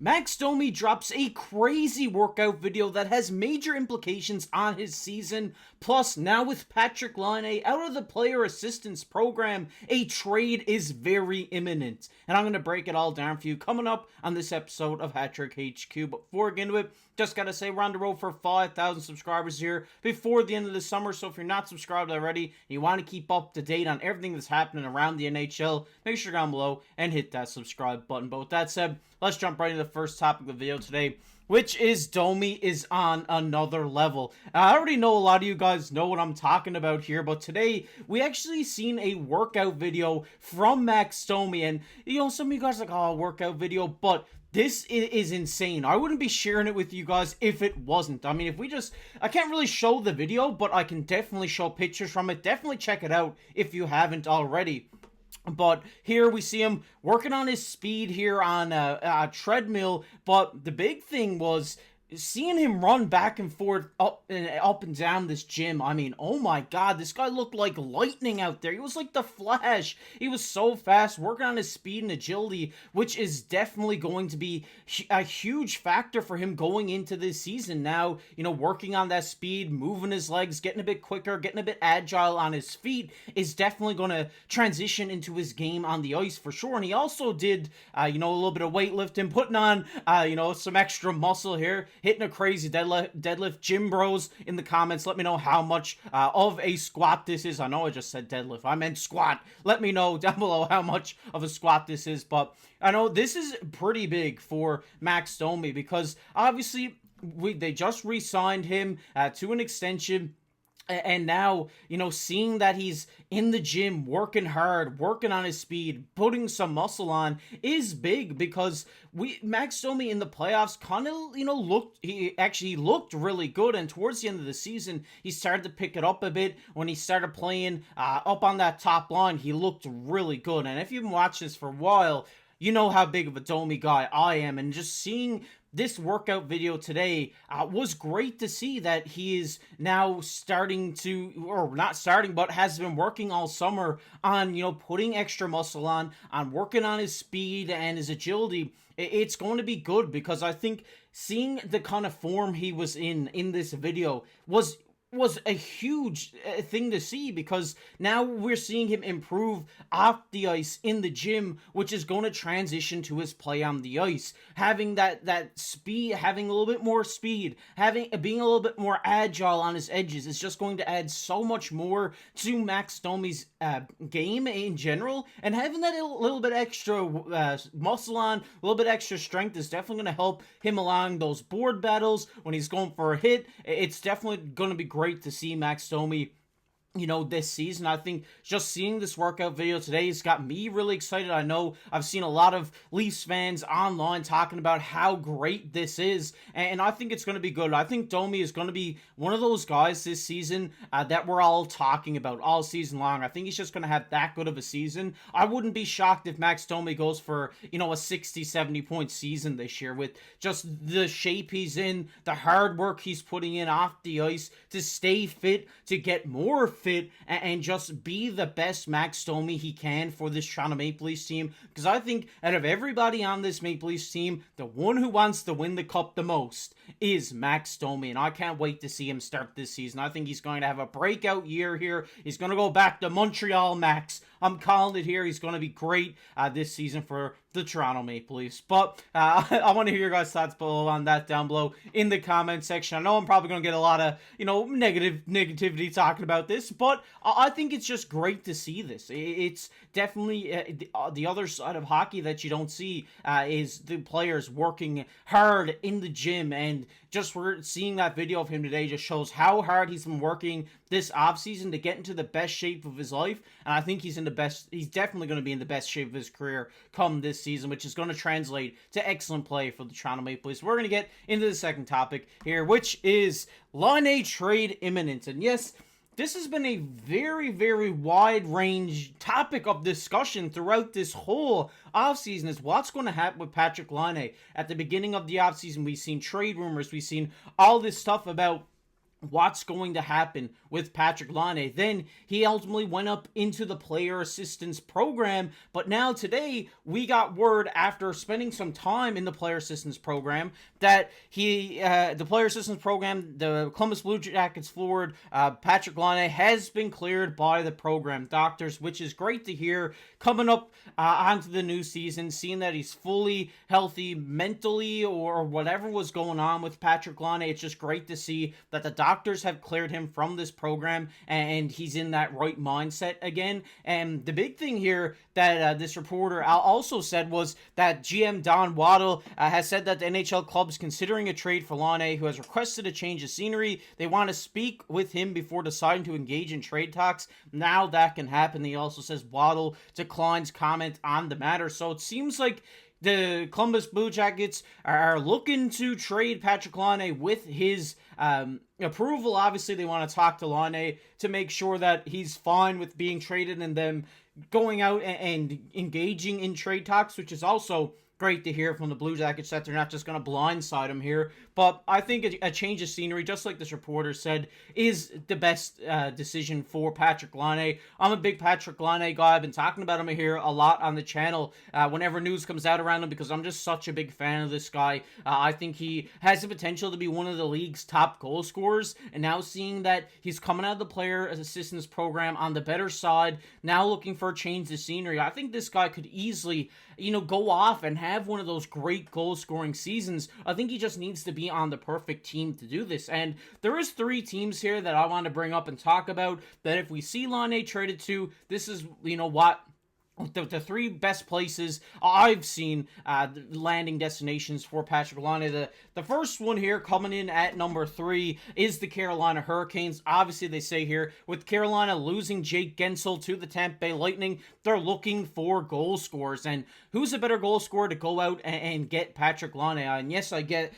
Max Domi drops a crazy workout video that has major implications on his season. Plus, now with Patrik Laine out of the player assistance program, a trade is very imminent. And I'm going to break it all down for you coming up on this episode of Hattrick HQ. But before we get into it, just got to say we're on the road for 5,000 subscribers here before the end of the summer. So if you're not subscribed already and you want to keep up to date on everything that's happening around the NHL, make sure to go down below and hit that subscribe button. But with that said, let's jump right into the first topic of the video today, which is Domi is on another level. I already know a lot of you guys know what I'm talking about here, but today we actually seen a workout video from Max Domi, and some of you guys are like, oh, workout video, but this is insane. I wouldn't be sharing it with you guys if it wasn't. I mean, I can't really show the video, but I can definitely show pictures from it. Definitely check it out if you haven't already. But here we see him working on his speed here on a treadmill. But the big thing was seeing him run back and forth up and down this gym. I mean, oh my god, this guy looked like lightning out there. He was like the Flash. He was so fast, working on his speed and agility, which is definitely going to be a huge factor for him going into this season. Now, working on that speed, moving his legs, getting a bit quicker, getting a bit agile on his feet is definitely going to transition into his game on the ice for sure. And he also did, a little bit of weightlifting, putting on, some extra muscle here. Hitting a crazy deadlift. Gym bros in the comments, let me know how much of a squat this is. I know I just said deadlift. I meant squat. Let me know down below how much of a squat this is. But I know this is pretty big for Max Domi because obviously they just re-signed him to an extension. And now, seeing that he's in the gym, working hard, working on his speed, putting some muscle on is big because Max Domi in the playoffs kind of, he looked really good. And towards the end of the season, he started to pick it up a bit. When he started playing up on that top line, he looked really good. And if you've been watching this for a while, you know how big of a Domi guy I am. And just seeing this workout video today was great to see that he is now starting to, or not starting, but has been working all summer on, putting extra muscle on working on his speed and his agility. It's going to be good because I think seeing the kind of form he was in this video was a huge thing to see because now we're seeing him improve off the ice in the gym, which is going to transition to his play on the ice. Having that speed, having a little bit more speed, being a little bit more agile on his edges is just going to add so much more to Max Domi's game in general. And having that little bit extra muscle on, a little bit extra strength is definitely going to help him along those board battles when he's going for a hit. It's definitely going to be great to see Max Domi this season. I think just seeing this workout video today has got me really excited. I know I've seen a lot of Leafs fans online talking about how great this is, and I think it's going to be good. I think Domi is going to be one of those guys this season that we're all talking about all season long. I think he's just going to have that good of a season. I wouldn't be shocked if Max Domi goes for, a 60, 70 point season this year with just the shape he's in, the hard work he's putting in off the ice to stay fit, to get more fit, and just be the best Max Domi he can for this Toronto Maple Leafs team. Because I think out of everybody on this Maple Leafs team, the one who wants to win the cup the most is Max Domi, and I can't wait to see him start this season. I think he's going to have a breakout year here. He's going to go back to Montreal, Max. I'm calling it here. He's going to be great this season for the Toronto Maple Leafs. But I want to hear your guys' thoughts below on that down below in the comment section. I know I'm probably going to get a lot of, negativity talking about this, but I think it's just great to see this. It's definitely the other side of hockey that you don't see is the players working hard in the gym, and just we're seeing that video of him today just shows how hard he's been working this offseason to get into the best shape of his life. And I think he's definitely going to be in the best shape of his career come this season, which is going to translate to excellent play for the Toronto Maple Leafs. We're going to get into the second topic here, which is Laine trade imminent. And yes, this has been a very, very wide range topic of discussion throughout this whole offseason is what's going to happen with Patrik Laine. At the beginning of the offseason, we've seen trade rumors. We've seen all this stuff about what's going to happen with Patrik Laine. Then he ultimately went up into the player assistance program, but now today we got word after spending some time in the player assistance program that the player assistance program, the Columbus Blue Jackets forward, Patrik Laine, has been cleared by the program doctors, which is great to hear coming up onto the new season, seeing that he's fully healthy mentally or whatever was going on with Patrik Laine. It's just great to see that the doctors have cleared him from this program and he's in that right mindset again. And the big thing here that this reporter also said was that GM Don Waddle has said that the NHL club is considering a trade for Laine, who has requested a change of scenery. They want to speak with him before deciding to engage in trade talks. Now that can happen. He also says Waddle declines comment on the matter. So it seems like the Columbus Blue Jackets are looking to trade Patrik Laine with his approval. Obviously, they want to talk to Laine to make sure that he's fine with being traded and them going out and engaging in trade talks, which is also great to hear from the Blue Jackets that they're not just going to blindside him here. But I think a change of scenery, just like this reporter said, is the best decision for Patrik Laine. I'm a big Patrik Laine guy. I've been talking about him here a lot on the channel whenever news comes out around him because I'm just such a big fan of this guy. I think he has the potential to be one of the league's top goal scorers. And now seeing that he's coming out of the player assistance program on the better side, now looking for a change of scenery, I think this guy could easily, go off and have one of those great goal scoring seasons. I think he just needs to be on the perfect team to do this. And there is 3 teams here that I want to bring up and talk about that if we see Laine traded to, this is, what the 3 best places I've seen landing destinations for Patrik Laine. The first one here coming in at number 3 is the Carolina Hurricanes. Obviously, they say here, with Carolina losing Jake Gensel to the Tampa Bay Lightning, they're looking for goal scorers. And who's a better goal scorer to go out and get Patrik Laine? And yes, I get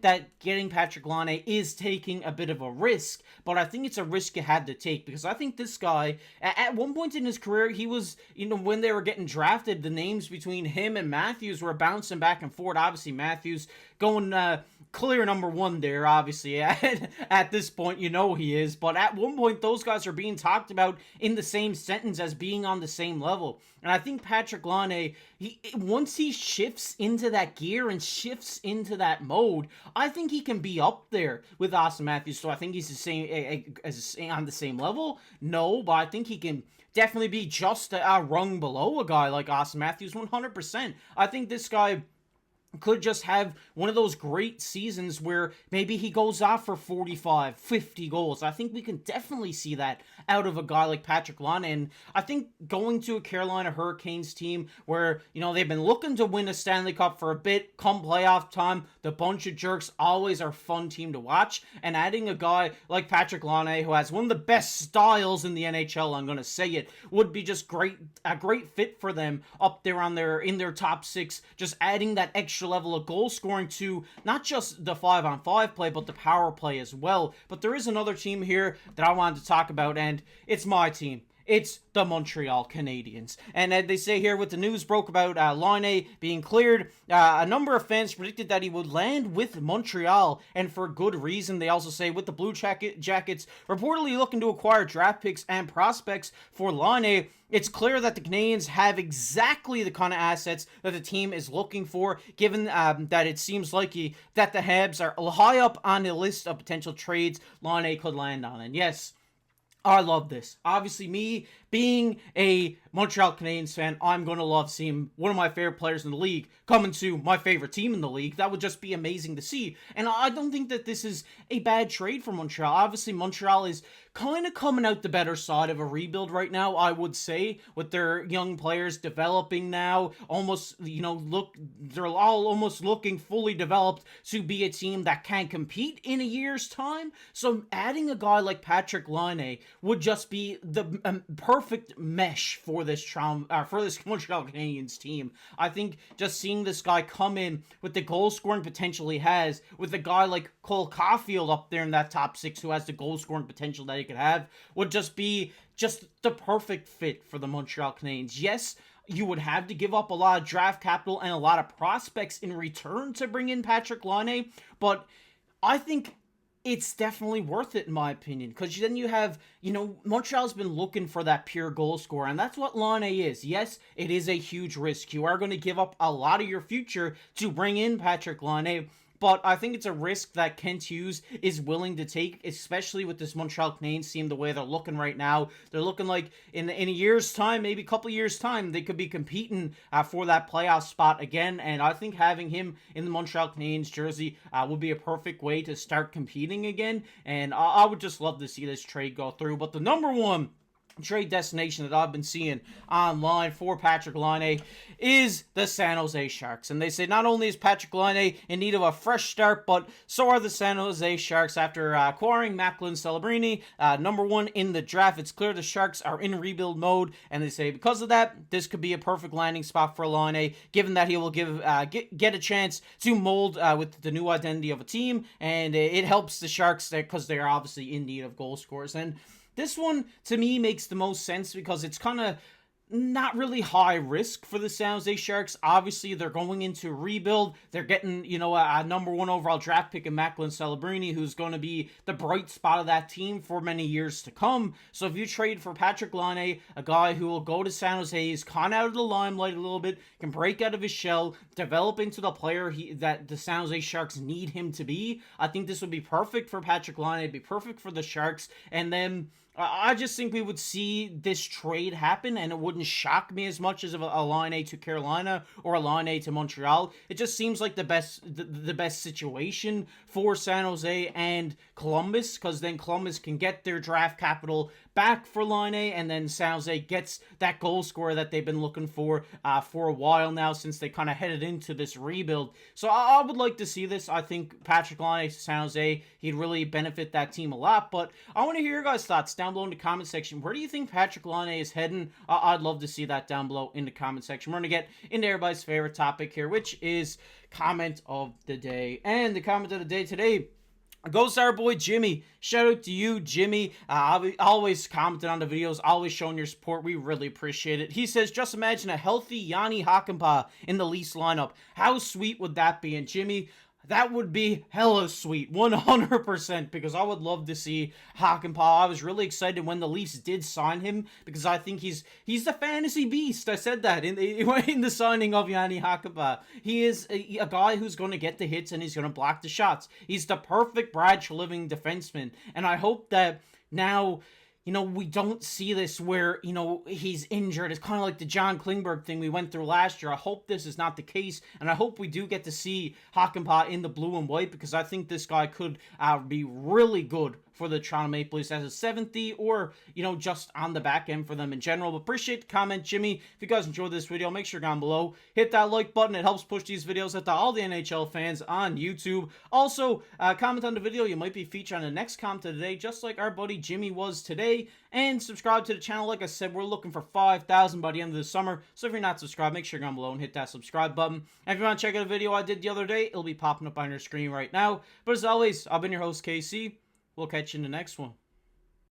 that getting Patrik Laine is taking a bit of a risk, but I think it's a risk you had to take because I think this guy, at one point in his career, he was, when they were getting drafted, the names between him and Matthews were bouncing back and forth. Obviously, Matthews going clear number 1 there, obviously. At this point, he is. But at one point, those guys are being talked about in the same sentence as being on the same level. And I think Patrik Laine, once he shifts into that gear and shifts into that mode, I think he can be up there with Austin Matthews. So I think he's the same on the same level. No, but I think he can definitely be just a rung below a guy like Austin Matthews 100%. I think this guy could just have one of those great seasons where maybe he goes off for 45, 50 goals. I think we can definitely see that out of a guy like Patrik Laine. And I think going to a Carolina Hurricanes team where, they've been looking to win a Stanley Cup for a bit, come playoff time, the bunch of jerks always are a fun team to watch. And adding a guy like Patrik Laine, who has one of the best styles in the NHL, I'm going to say it, would be just a great fit for them up there in their top 6, just adding that extra level of goal scoring to not just the 5-on-5 play, but the power play as well. But there is another team here that I wanted to talk about, and it's my team. It's the Montreal Canadiens. And they say here, with the news broke about Laine being cleared, a number of fans predicted that he would land with Montreal, and for good reason. They also say with the Blue Jackets reportedly looking to acquire draft picks and prospects for Laine, it's clear that the Canadiens have exactly the kind of assets that the team is looking for, given that it seems likely that the Habs are high up on the list of potential trades Laine could land on. And yes, I love this. Obviously, me being a Montreal Canadiens fan, I'm going to love seeing one of my favorite players in the league coming to my favorite team in the league. That would just be amazing to see. And I don't think that this is a bad trade for Montreal. Obviously, Montreal is kind of coming out the better side of a rebuild right now, I would say, with their young players developing now. Almost, they're all almost looking fully developed to be a team that can compete in a year's time. So adding a guy like Patrik Laine would just be the perfect mesh for this Montreal Canadiens team. I think just seeing this guy come in with the goal scoring potential he has, with a guy like Cole Caulfield up there in that top 6 who has the goal scoring potential that he could have, would just be the perfect fit for the Montreal Canadiens. Yes, you would have to give up a lot of draft capital and a lot of prospects in return to bring in Patrik Laine, but I think it's definitely worth it in my opinion, because then you have, Montreal's been looking for that pure goal scorer, and that's what Laine is. Yes, it is a huge risk. You are going to give up a lot of your future to bring in Patrik Laine, but I think it's a risk that Kent Hughes is willing to take, especially with this Montreal Canadiens team the way they're looking right now. They're looking like in a year's time, maybe a couple years' time, they could be competing for that playoff spot again. And I think having him in the Montreal Canadiens jersey would be a perfect way to start competing again. And I would just love to see this trade go through. But the number one trade destination that I've been seeing online for Patrik Laine is the San Jose Sharks. And they say not only is Patrik Laine in need of a fresh start, but so are the San Jose Sharks after acquiring Macklin Celebrini, number one in the draft. It's clear the Sharks are in rebuild mode, and they say because of that, this could be a perfect landing spot for Laine, given that he will get a chance to mold with the new identity of a team, and it helps the Sharks because they're obviously in need of goal scorers. And this one, to me, makes the most sense because it's kind of not really high risk for the San Jose Sharks. Obviously, they're going into rebuild. They're getting, a number one overall draft pick in Macklin Celebrini, who's going to be the bright spot of that team for many years to come. So if you trade for Patrik Laine, a guy who will go to San Jose, he's kind of out of the limelight a little bit, can break out of his shell, develop into the player that the San Jose Sharks need him to be, I think this would be perfect for Patrik Laine. It'd be perfect for the Sharks. And then I just think we would see this trade happen, and it wouldn't shock me as much as a Laine to Carolina or a Laine to Montreal. It just seems like the best situation for San Jose and Columbus, because then Columbus can get their draft capital back for Laine, and then San Jose gets that goal scorer that they've been looking for a while now, since they kind of headed into this rebuild. So I would like to see this. I think Patrik Laine to San Jose, he'd really benefit that team a lot. But I want to hear your guys' thoughts down below in the comment section. Where do you think Patrik Laine is heading? I'd love to see that down below in the comment section. We're going to get into everybody's favorite topic here, which is comment of the day. And the comment of the day today goes to our boy Jimmy. Shout out to you, Jimmy. Always commenting on the videos, always showing your support. We really appreciate it. He says, just imagine a healthy Jani Hakanpää in the Leafs lineup. How sweet would that be? And Jimmy, that would be hella sweet, 100%, because I would love to see Hakanpää. I was really excited when the Leafs did sign him, because I think he's the fantasy beast. I said that in the signing of Jani Hakanpää. He is a guy who's going to get the hits and he's going to block the shots. He's the perfect Brad Treliving defenseman, and I hope that now, we don't see this where, he's injured. It's kind of like the John Klingberg thing we went through last year. I hope this is not the case, and I hope we do get to see Hakanpää in the blue and white, because I think this guy could be really good for the Toronto Maple Leafs as a 7th or, just on the back end for them in general. But appreciate the comment, Jimmy. If you guys enjoyed this video, make sure down below, hit that like button. It helps push these videos out to all the NHL fans on YouTube. Also, comment on the video. You might be featured on the next comment of the day, just like our buddy Jimmy was today. And subscribe to the channel. Like I said, we're looking for 5,000 by the end of the summer. So if you're not subscribed, make sure down below and hit that subscribe button. And if you want to check out a video I did the other day, it'll be popping up on your screen right now. But as always, I've been your host, KC. We'll catch you in the next one.